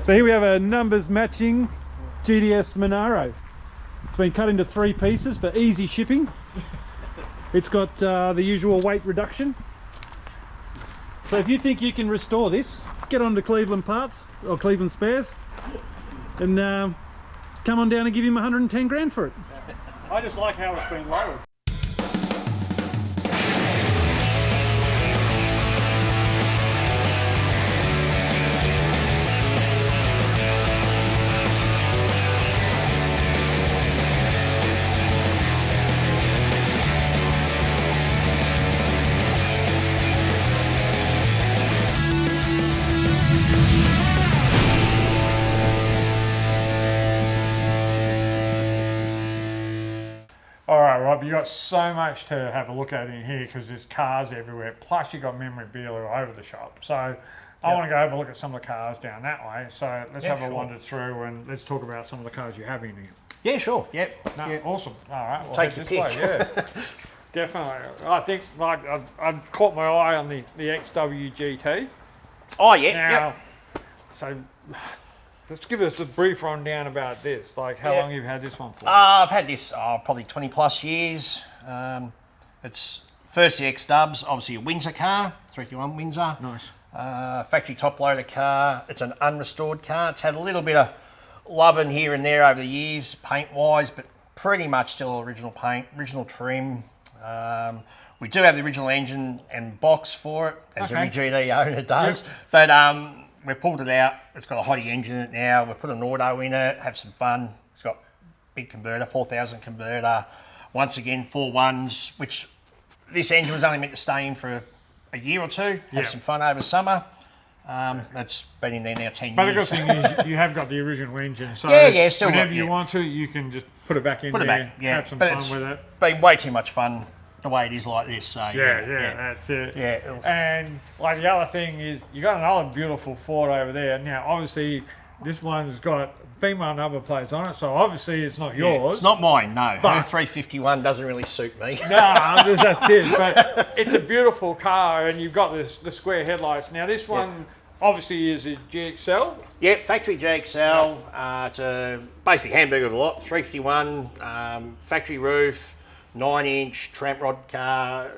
So here we have a numbers matching GTS Monaro. It's been cut into 3 pieces for easy shipping. It's got the usual weight reduction. So if you think you can restore this, get on to Cleveland Parts or Cleveland Spares and come on down and give him 110 grand for it. I just like how it's been lowered. Alright Rob, you got so much to have a look at in here because there's cars everywhere, plus you got memorabilia all over the shop. So I want to go have a look at some of the cars down that way. So let's have a wander through and let's talk about some of the cars you have in here. Yeah, sure. Yep. No, awesome. Alright, we'll take your pick. way, yeah. Definitely. I think like I've caught my eye on the XW GT. Oh yeah. Now, so let's give us a brief rundown about this. Like how long you've had this one for? I've had this probably 20 plus years. It's first the X-Dubs, obviously a Windsor car, 351 Windsor. Nice. Factory top loader car. It's an unrestored car. It's had a little bit of loving here and there over the years, paint wise, but pretty much still original paint, original trim. We do have the original engine and box for it, as every GT owner does. Yep. But we've pulled it out. It's got a hottie engine in it now. We've put an auto in it, have some fun. It's got big converter, 4,000 converter. Once again, 4 1s, which this engine was only meant to stay in for a year or two, have some fun over summer. It's been in there now 10 years. But the good thing is you have got the original engine, so still whenever you want to, you can just put it back in there, have some fun with it. Been way too much fun the way it is like this. So that's it. Yeah. And like the other thing is, you got another beautiful Ford over there. Now, obviously, this one's got female number plates on it, so obviously it's not yours. It's not mine, no. Her 351 doesn't really suit me. No, that's it. But it's a beautiful car, and you've got the square headlights. Now, this one obviously is a GXL. Yep, factory GXL. It's a basically hamburger of a lot. 351, factory roof. 9-inch tramp rod car,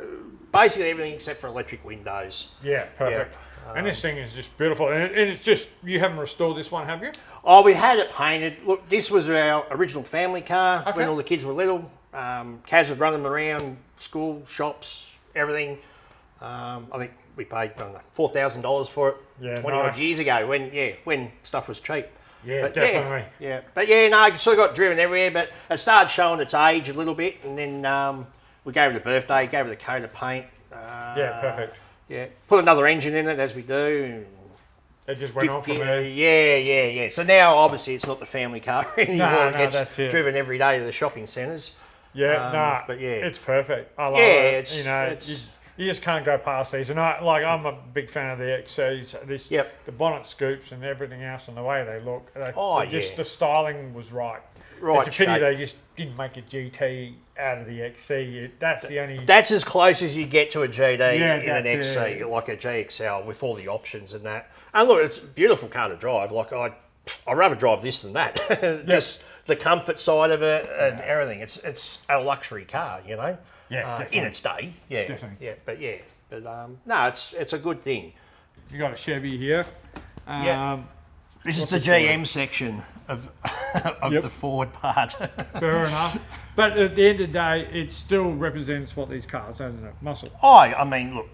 basically everything except for electric windows. Yeah, perfect. And this thing is just beautiful. And it's just, you haven't restored this one, have you? Oh, we had it painted. Look, this was our original family car when all the kids were little. Kaz would run them around school, shops, everything. I think we paid $4,000 for it 20 odd years ago when stuff was cheap. Yeah, but definitely. But it sort of got driven everywhere, but it started showing its age a little bit, and then we gave it a birthday, gave it a coat of paint. Perfect. Yeah, put another engine in it as we do. It just went on from there. Yeah. So now, obviously, it's not the family car anymore. It gets that's it. Driven every day to the shopping centres. But it's perfect. I love it. You just can't go past these, and I'm a big fan of the XCs. The bonnet scoops and everything else, and the way they look. The styling was right. It's a pity they just didn't make a GT out of the XC. That's the only. That's as close as you get to a GT in an XC, like a GXL with all the options and that. And look, it's a beautiful car to drive. Like I'd rather drive this than that. Just the comfort side of it and everything. It's a luxury car, you know. In its day, definitely. But no, it's a good thing. You got a Chevy here. This is the GM section of the Ford part. Fair enough. But at the end of the day, it still represents what these cars, doesn't it? Muscle. I mean, look,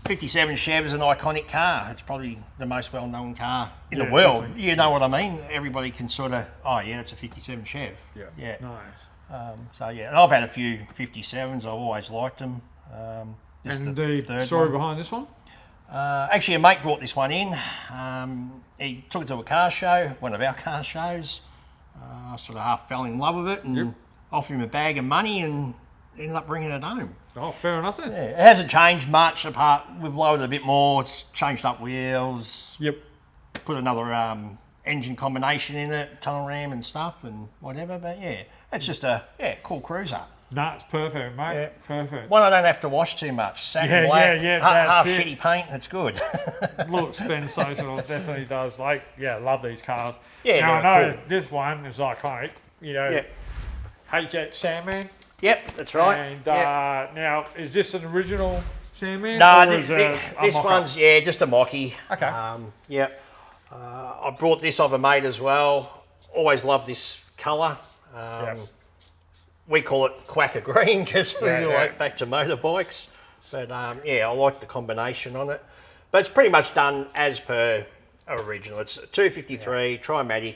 57 Chev is an iconic car. It's probably the most well-known car in the world. Definitely. You know what I mean? Everybody can sort of, it's a 57 Chev. Yeah. Nice. And I've had a few 57s. I've always liked them. And the story behind this one? Actually, a mate brought this one in. He took it to a car show, one of our car shows. I sort of half fell in love with it and offered him a bag of money and ended up bringing it home. Oh, fair enough then. Yeah, it hasn't changed much apart. We've lowered it a bit more. It's changed up wheels. Yep. Put another engine combination in it, tunnel ram and stuff and whatever. But it's just a cool cruiser. No, it's perfect, mate. Yeah. Perfect. One I don't have to wash too much. Satin black, half shitty paint. It's good. Looks sensational. Definitely does. Like, yeah, love these cars. Yeah, now, I know cool. this one is iconic. You know, HX Sandman. Yep, that's right. And now, is this an original Sandman? No, this one's just a mocky. Okay. I brought this off a mate as well. Always loved this colour. We call it Quacker Green because we like back to motorbikes. But I like the combination on it. But it's pretty much done as per original. It's 253 Trimatic,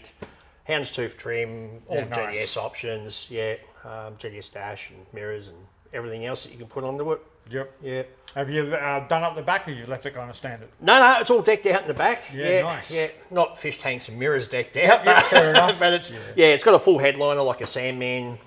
houndstooth trim, all GTS options. GTS dash and mirrors and everything else that you can put onto it. Yep. Have you done up the back, or you left it kind of standard? No, it's all decked out in the back. Nice. Yeah, not fish tanks and mirrors decked out. Fair enough. But it's it's got a full headliner like a Sandman,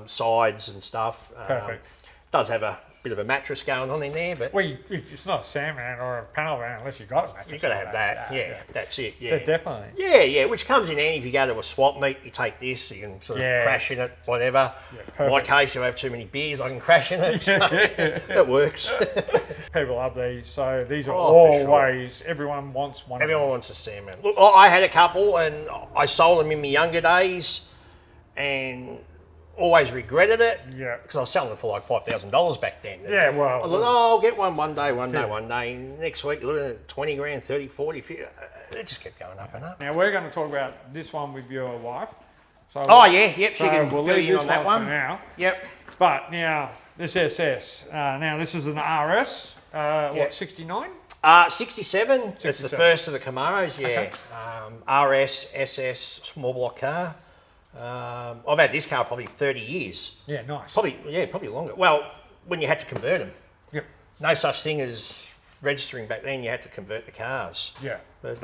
sides and stuff. Perfect. Does have a bit of a mattress going on in there, but well, it's not a Sandman or a panel van unless you've got a mattress. you've got to have that. That's it. Yeah, definitely. Yeah, which comes in handy if you go to a swap meet. You take this, you can sort of crash in it, whatever. In my case, if I have too many beers, I can crash in it. So it works. People love these, so these are always, everyone wants one. Everyone wants a Sandman. Look, I had a couple and I sold them in my younger days and always regretted it. Yeah. Because I was selling them for like $5,000 back then. Yeah, well. I thought, I'll get one day. Next week, you're looking at 20 grand, 30, 40, 50. It just kept going up and up. Now, we're going to talk about this one with your wife. So she can we'll fill leave you this on that one. for now. Yep. But now, this SS, now this is an RS, 69? 67. It's the first of the Camaros, Okay. RS, SS, small block car. I've had this car probably 30 years. Yeah, nice. Probably longer. Well, when you had to convert them. Yep. No such thing as registering back then. You had to convert the cars. Yeah. But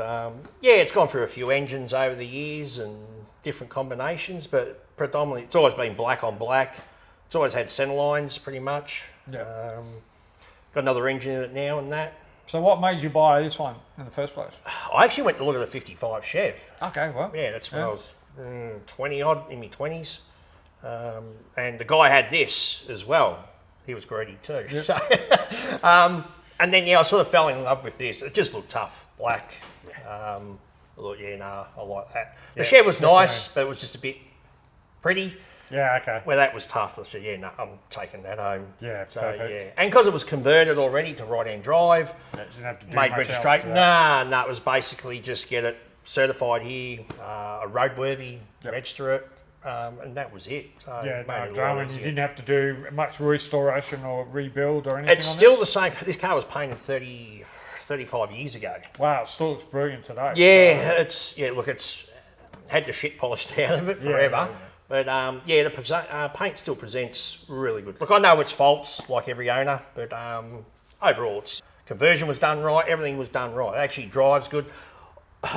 it's gone through a few engines over the years and different combinations, but predominantly it's always been black on black. It's always had centre lines pretty much. Yeah. Got another engine in it now and that. So what made you buy this one in the first place? I actually went to look at a 55 Chev. Okay, well. Yeah, that's when I was 20 odd, in my 20s. And the guy had this as well. He was greedy too. Yep. So, and then, I sort of fell in love with this. It just looked tough, black. I thought, I like that. The Chev was nice, but it was just a bit pretty. Yeah, okay. Where that was tough, I said, I'm taking that home. Yeah, so, perfect. And because it was converted already to right-hand drive, didn't have to do made much registration. else, No, it was basically just get it certified here, a roadworthy, register it, and that was it. So no drama, and you didn't have to do much restoration or rebuild or anything. It's still the same. This car was painted 35 years ago. Wow, it still looks brilliant today. Yeah, it's had the shit polished out of it forever. But the paint still presents really good. Look, I know it's faults like every owner, but overall, conversion was done right. Everything was done right. It actually drives good.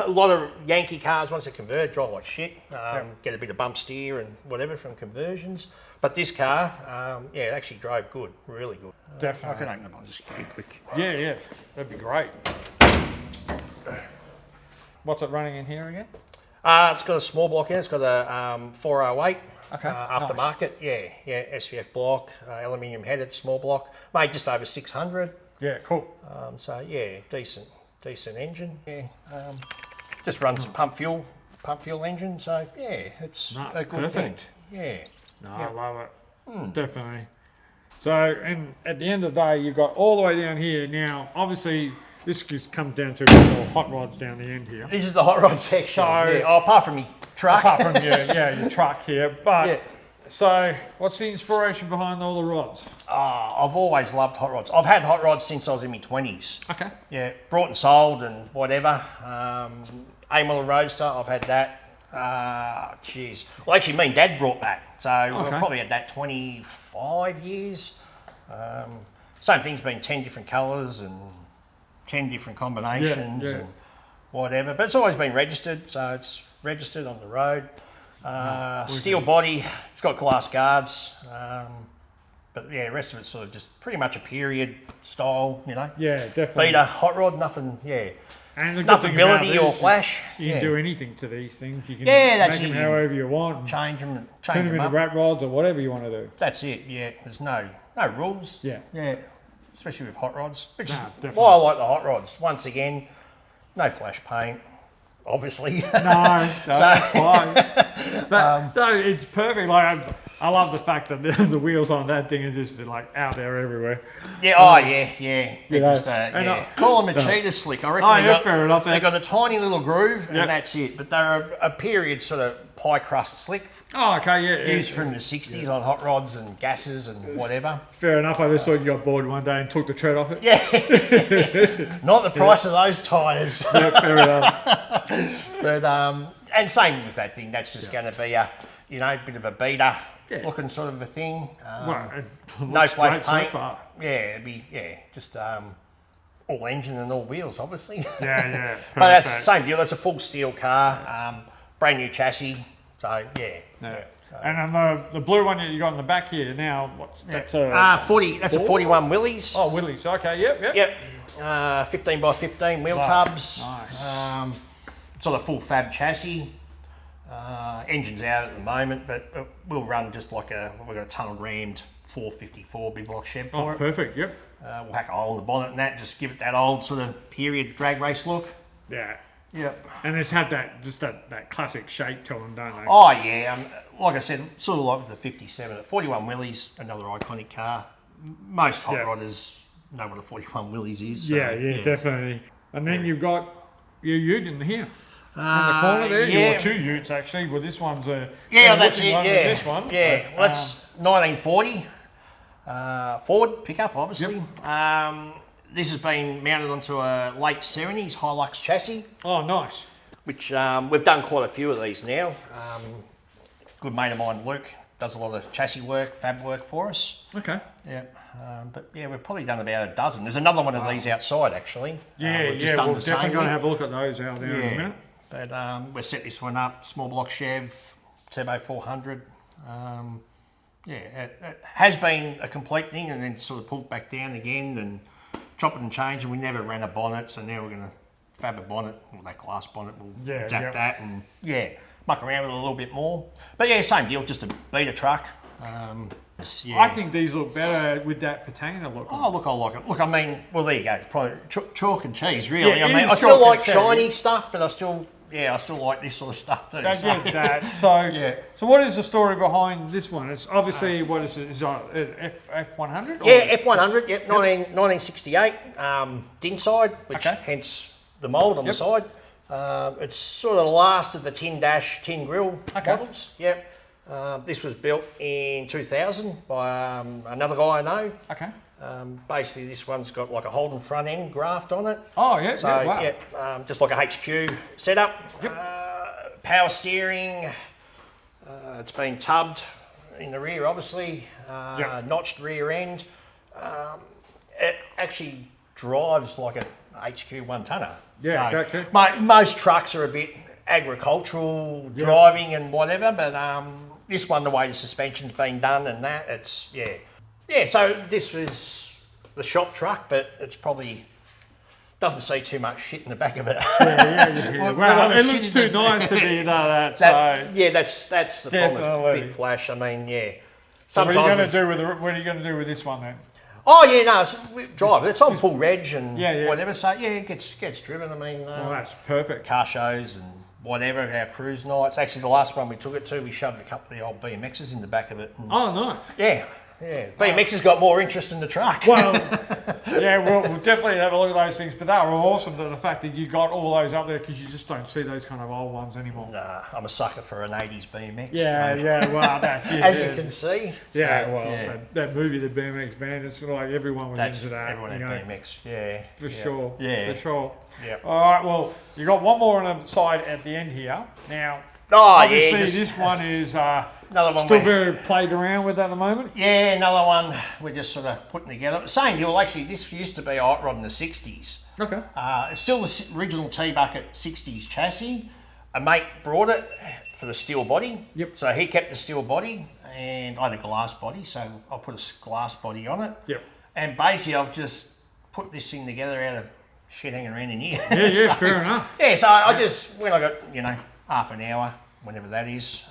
A lot of Yankee cars, once they convert, drive like shit. Get a bit of bump steer and whatever from conversions. But this car, it actually drove good, really good. Definitely. I can open them on just quick. Yeah, that'd be great. What's it running in here again? It's got a small block in it. It's got a 408 aftermarket. Nice. Yeah, SVF block, aluminium headed, small block. Made just over 600. Yeah, cool. Decent engine. Yeah, just runs some pump fuel engine. So it's a good perfect. thing. Yeah. No, I love it. Definitely. So, and at the end of the day, you've got all the way down here. Now, obviously, this just comes down to all hot rods down the end here. This is the hot rod section. So, apart from your truck. Apart from your truck here. But, so, what's the inspiration behind all the rods? I've always loved hot rods. I've had hot rods since I was in my 20s. Okay. Yeah, brought and sold and whatever. A-Model Roadster, I've had that. Well, actually, me and Dad brought that. So we've probably had that 25 years. Same thing's been 10 different colours and 10 different combinations and whatever. But it's always been registered, so it's registered on the road. Steel body, it's got glass guards. But the rest of it's sort of just pretty much a period style, Yeah, definitely. Beater, hot rod, nothing, And the enough ability or flash. You can do anything to these things. You can that's make them however you want. Change them into up. rat rods or whatever you want to do. That's it. Yeah, there's no rules. Yeah. Especially with hot rods, which is definitely. why I like the hot rods. Once again, no flash paint, obviously. No, that's fine. No, it's perfect. Like I love the fact that the wheels on that thing are just like out there everywhere. Yeah, Just, call them a cheetah cheetah slick. I reckon fair enough. They've got a tiny little groove, and that's it. But they're a period sort of pie crust slick. Oh, okay, Used from the 60s on hot rods and gases and whatever. Fair enough. I just thought you got bored one day and took the tread off it. Yeah. Not the price of those tyres. Yeah, fair enough. But and same with that thing. That's just going to be a bit of a beater looking sort of a thing. No flash paint. So far. It'd be just all engine and all wheels, obviously. Yeah. But that's the same deal. It's a full steel car, brand new chassis. So And then the blue one that you got in the back here now, that's a 40. That's a 41 Willys. Oh, Willys. Okay. Yep. 15 by 15 wheel tubs. Nice. It's on a full fab chassis. Engine's out at the moment, but we'll run just like we've got a tunnel rammed 454 big block Chev for it. Perfect. Yep. We'll hack a hole in the bonnet and that, just give it that old sort of period drag race look. Yeah. Yep. And it's had that classic shape to them, don't they? Oh yeah, like I said, sort of like with the 57, the 41 Willys, another iconic car. Most hot rodders know what a 41 Willys is. So, yeah, definitely. And then you've got your ute in here. In the corner there, you got two utes actually. Well, this one's a that's it. This one, well, that's 1940 Ford pickup, obviously. Yep. This has been mounted onto a late 70s Hilux chassis. Oh, nice. Which we've done quite a few of these now. Good mate of mine, Luke, does a lot of chassis work, fab work for us. Okay. Yeah. But we've probably done about a dozen. There's another one of these outside actually. We're definitely going to have a look at those out there in a minute. But we've set this one up, small block Chev, turbo 400. It has been a complete thing and then sort of pulled back down again and chop it and change, and we never ran a bonnet, so now we're going to fab a bonnet, or that glass bonnet, we'll adapt that and muck around with it a little bit more. But same deal, just a beater truck. I think these look better with that patina look. Oh, look, I like it. Look, I mean, well, there you go. Probably chalk and cheese, really. Yeah, I mean, I still like shiny stuff, but I still like this sort of stuff too. I get that. So what is the story behind this one? It's obviously, what is it? Is it F100? Yeah, F100, 1968. Dinside, which hence the mould on the side. It's sort of the last of the tin grill models. Yep. This was built in 2000 by another guy I know. Okay. Basically, this one's got like a Holden front end graft on it. Oh, yeah. So, wow. Just like a HQ setup. Yep. Power steering. It's been tubbed in the rear, obviously. Notched rear end. It actually drives like a HQ one-tonner. Yeah, so exactly. Most trucks are a bit agricultural driving and whatever, but this one, the way the suspension's been done and that, it's, so this was the shop truck, but it's probably doesn't see too much shit in the back of it. Well, it looks too nice to be that. That's the problem. It's a bit flash. I mean, So what are you going to do with this one then? Oh we drive it. It's on full reg and whatever. So it gets driven. I mean, that's perfect. Car shows and whatever, our cruise nights. Actually, the last one we took it to, we shoved a couple of the old BMXs in the back of it. Oh, nice. Yeah. BMX has got more interest in the truck. Well, we'll definitely have a look at those things. But that were awesome, the fact that you got all those up there, because you just don't see those kind of old ones anymore. Nah, I'm a sucker for an 80s BMX. Well, as you can see. That movie, The BMX Band, it's like everyone was into that. Everyone had BMX, For sure. Yeah. For sure. Yeah. All right, well, you got one more on the side at the end here. Now, obviously this one is another one still very played around with at the moment. Yeah, another one we're just sort of putting together. Same deal, actually, this used to be a hot rod in the 60s. Okay. It's still the original T-bucket 60s chassis. A mate brought it for the steel body. Yep. So he kept the steel body, and I had a glass body, so I put a glass body on it. Yep. And basically I've just put this thing together out of shit hanging around in here. Yeah, fair enough. Yeah, so I just, when I got, half an hour, whenever that is,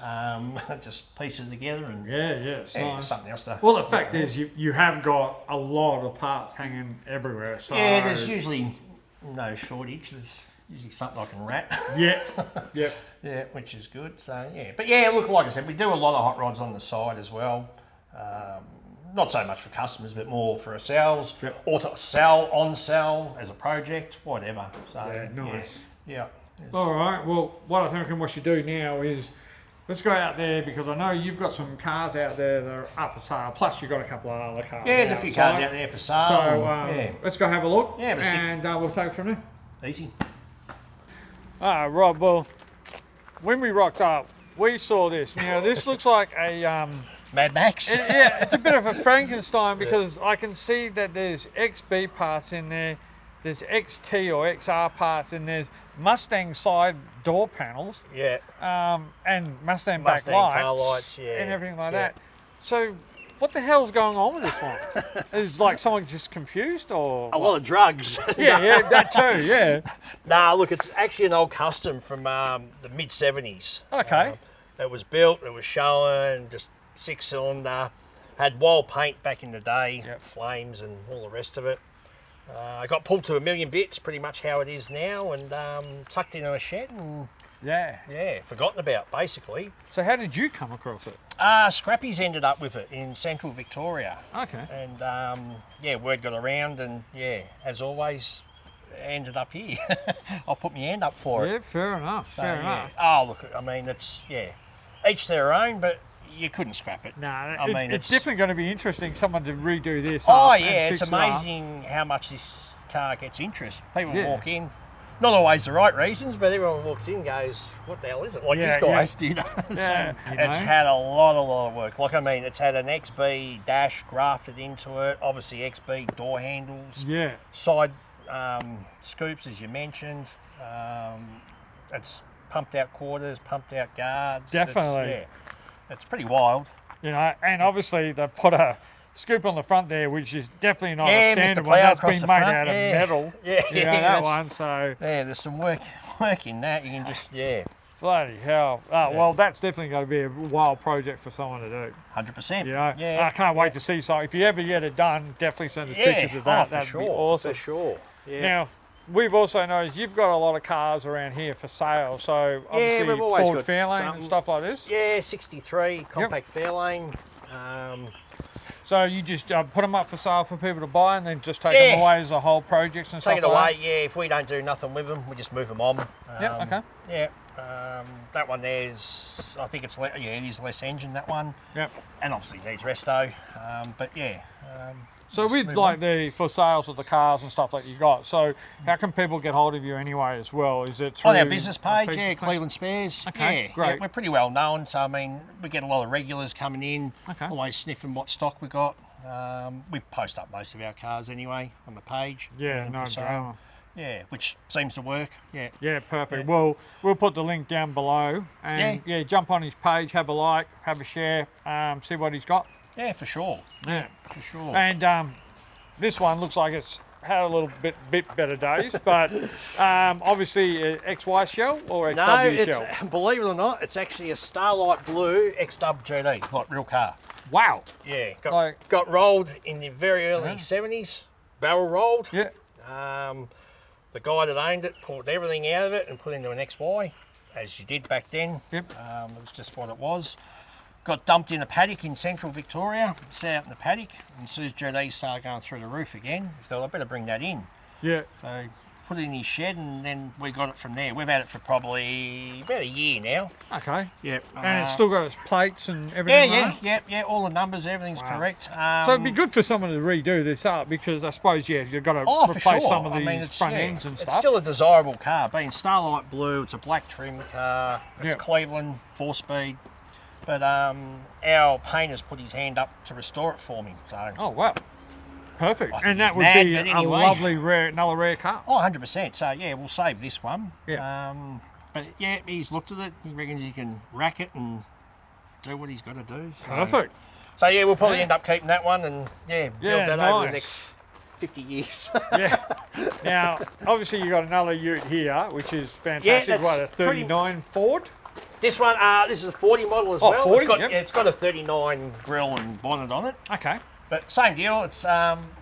just piece it together and it's nice. Something else to. Well, the fact is, you have got a lot of parts hanging everywhere. So yeah, there's usually no shortage. There's usually something I can wrap. Yeah, which is good. So but look, like I said, we do a lot of hot rods on the side as well. Not so much for customers, but more for ourselves, or to sell as a project, whatever. So nice. Yeah. All right. Well, what I think we should do now is let's go out there, because I know you've got some cars out there that are up for sale. Plus, you've got a couple of other cars. Yeah, there's a few cars out there for sale. So let's go have a look. Yeah, and we'll take it from there. Easy. Rob. Well, when we rocked up, we saw this. Now, this looks like a Mad Max. it's a bit of a Frankenstein, because I can see that there's XB parts in there, there's XT or XR parts, and there's Mustang side door panels, and Mustang back lights, tail lights, and everything like that. So, what the hell's going on with this one? Is like someone just confused, or a lot of drugs? Yeah, that too. Yeah. Nah, look, it's actually an old custom from the mid '70s. Okay. It was built. It was showing just 6-cylinder. Had wild paint back in the day, flames and all the rest of it. I got pulled to a million bits, pretty much how it is now, and tucked into a shed and forgotten about, basically. So how did you come across it? Scrappy's ended up with it in central Victoria. Okay. And word got around, and as always, ended up here. I'll put my hand up for it. Yeah, fair enough. So, fair enough. Oh, look, I mean, it's each their own, but you couldn't scrap it. No, it's definitely going to be interesting, someone to redo this. Oh yeah, it's amazing how much this car gets interest. People walk in, not always the right reasons, but everyone walks in and goes, what the hell is it? Like this guy's did. It's had a lot of work. Like, I mean, it's had an XB dash grafted into it, obviously XB door handles, side scoops, as you mentioned. It's pumped out quarters, pumped out guards. Definitely. It's pretty wild. And obviously they put a scoop on the front there, which is definitely not a standard Mr. one. That's been made front. out of metal. That one. So there's some work in that. You can just bloody hell. Well, that's definitely going to be a wild project for someone to do. 100%. I can't wait to see. So if you ever get it done, definitely send us pictures of that. That'd be awesome. For sure. Yeah. Now, we've also noticed you've got a lot of cars around here for sale. So obviously we've always Ford got Fairlane and stuff like this. Yeah, 63 compact Fairlane. So you just put them up for sale for people to buy, and then just take them away as a whole projects and stuff like that? Take it away, if we don't do nothing with them, we just move them on. Okay. Yeah, that one there's, I think it's, it is less engine, that one. Yep. And obviously needs resto, but so with like the for sales of the cars and stuff that you got, so how can people get hold of you anyway as well? Is it through on our business page? Cleveland Spares. Okay, great. Yeah, we're pretty well known, so I mean we get a lot of regulars coming in, always sniffing what stock we got. We post up most of our cars anyway on the page. Yeah, no drama. Yeah, which seems to work. Yeah, perfect. Well, we'll put the link down below, and jump on his page, have a like, have a share, see what he's got. Yeah, for sure. Yeah, for sure. And this one looks like it's had a little bit better days, but obviously XY shell or XW shell? Believe it or not, it's actually a Starlight Blue XW GT, like real car. Wow. Yeah, got rolled in the very early 70s, barrel rolled. Yeah. The guy that owned it pulled everything out of it and put it into an XY, as you did back then. Yep. It was just what it was. Got dumped in a paddock in central Victoria, sat out in the paddock, and as soon as GTs started going through the roof again, we thought, I better bring that in. Yeah. So put it in his shed, and then we got it from there. We've had it for probably about a year now. Okay. Yep. And it's still got its plates and everything. Yeah. All the numbers, everything's correct. So it'd be good for someone to redo this up, because I suppose you've got to replace some of these front ends and stuff. It's still a desirable car. Being Starlight Blue, it's a black trim car. It's Cleveland 4-speed. But our painter's put his hand up to restore it for me. So. Oh wow. Perfect. And that would be a lovely another rare car. Oh, 100%. So yeah, we'll save this one. Yeah. But yeah, he's looked at it. He reckons he can rack it and do what he's got to do. So. Perfect. So yeah, we'll probably end up keeping that one and build that over the next 50 years. Yeah. Now, obviously you got another ute here, which is fantastic. Yeah, What, a 39 Ford? This one, this is a 40 model as well. 40, it's got a 39 grille and bonnet on it. Okay. But same deal, it's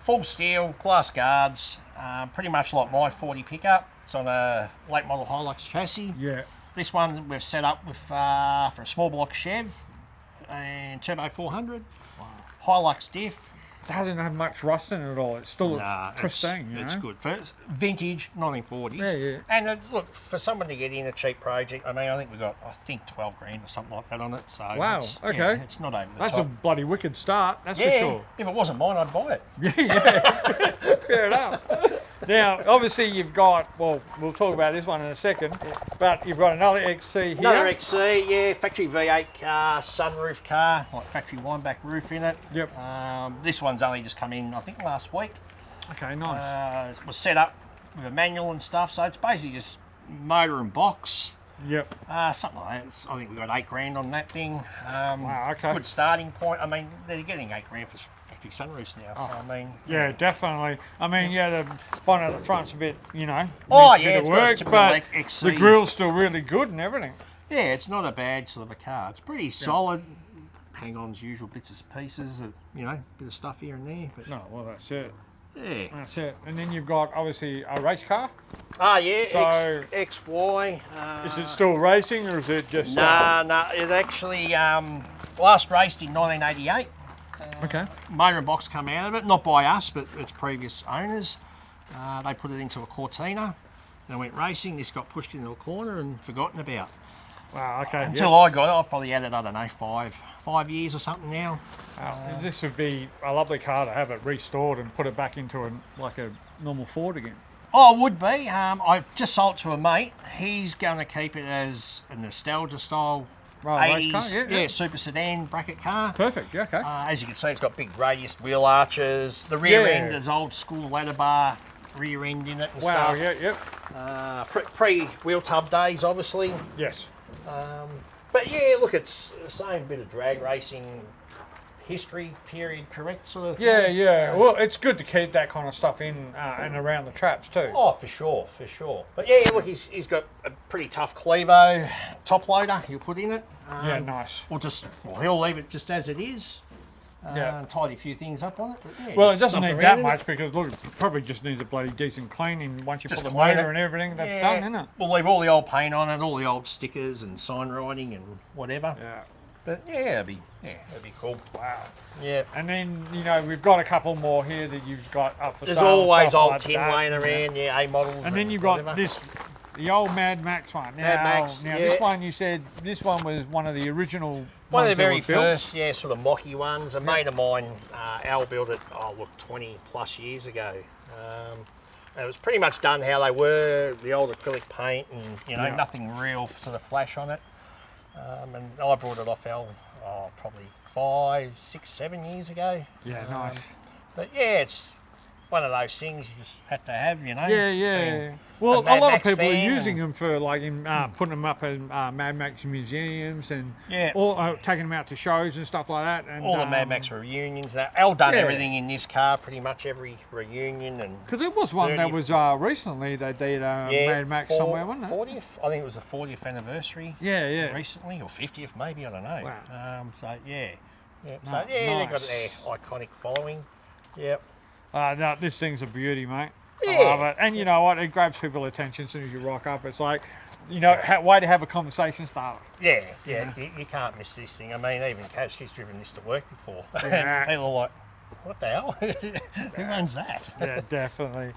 full steel, glass guards, pretty much like my 40 pickup. It's on a late model Hilux chassis. Yeah. This one we've set up with for a small block Chev and turbo 400. Wow. Hilux diff. Doesn't have much rust in it at all. It still looks pristine. It's good. For vintage 1940s. Yeah, yeah. And look, for someone to get in a cheap project, I mean, I think we got 12 grand or something like that on it. So wow. Okay. Yeah, it's not over the top. That's a bloody wicked start. That's yeah, for sure. If it wasn't mine, I'd buy it. Yeah. Fair enough. Now, obviously, you've got. Well, we'll talk about this one in a second. But you've got another XC here. Another XC, yeah, factory V8 car, sunroof car, like factory wineback roof in it. Yep. This one's only just come in, I think, last week. Okay, nice. It was set up with a manual and stuff, so it's basically just motor and box. Yep. Something like that. I think we got 8 grand on that thing. Wow, okay. Good starting point. I mean, they're getting 8 grand for factory sunroofs now, so I mean. Yeah, definitely. I mean, yeah, the bonnet at the front's a bit, you know, Oh, needs a bit of work, but the grill's still really good and everything. Yeah, it's not a bad sort of a car. It's pretty solid. Hang-ons, usual bits and pieces, you know, bit of stuff here and there. But no, well, that's it. Yeah. That's it. And then you've got, obviously, a race car. Ah, yeah, So, XY. Is it still racing, or is it just... Nah, it actually last raced in 1988. Okay. Motor and box come out of it, not by us, but its previous owners. They put it into a Cortina. They went racing. This got pushed into a corner and forgotten about. Wow, okay. Until I got it, I've probably had it, I don't know, five years or something now. This would be a lovely car to have it restored and put it back into like a normal Ford again. Oh, it would be. I just sold it to a mate. He's going to keep it as a nostalgia style 80s, race car, yeah. super sedan bracket car. Perfect, yeah, okay. As you can see, it's got big radius wheel arches. The rear end is old school ladder bar rear end in it and stuff. Yeah. Pre-wheel tub days, obviously. Yes. But yeah, look, it's the same bit of drag racing history period, correct sort of thing. Yeah. Well, it's good to keep that kind of stuff in and around the traps too. Oh, for sure. But yeah, look, he's got a pretty tough Clevo top loader he'll put in it. Yeah, nice. He'll leave it just as it is. Tidy a few things up on it. But yeah, well, it doesn't need that much because look, it probably just needs a bloody decent cleaning once you put the motor and everything. That's done, isn't it? We'll leave all the old paint on it, all the old stickers and sign writing and whatever. Yeah. But yeah, it'd be cool. Wow. Yeah. And then, you know, we've got a couple more here that you've got up for sale. There's always old like tin laying around, A models. And then you've got the old Mad Max one. Now, this one, you said this one was one of the original one of the very first, sort of mocky ones. A mate of mine, Al, built it, 20 plus years ago. It was pretty much done how they were, the old acrylic paint and, nothing real sort of flash on it. And I brought it off Al probably 5, 6, 7 years ago. Yeah, nice. But yeah, it's one of those things you just have to have, Yeah. I mean, well, a lot of people are using them for like putting them up in Mad Max museums and taking them out to shows and stuff like that. And all the Mad Max reunions. Al done everything in this car, pretty much every reunion. And because there was one that was recently they did Mad Max somewhere, wasn't it? 40th, I think it was the 40th anniversary. Yeah. Recently, or 50th maybe, I don't know. Wow. They've got their iconic following. Yep. No, this thing's a beauty, mate. Yeah. I love it. And you know what? It grabs people's attention as soon as you rock up. It's like, way to have a conversation starter. Yeah. You can't miss this thing. I mean, even Kat, she's driven this to work before. And people are like, what the hell? Who owns that? Yeah, definitely.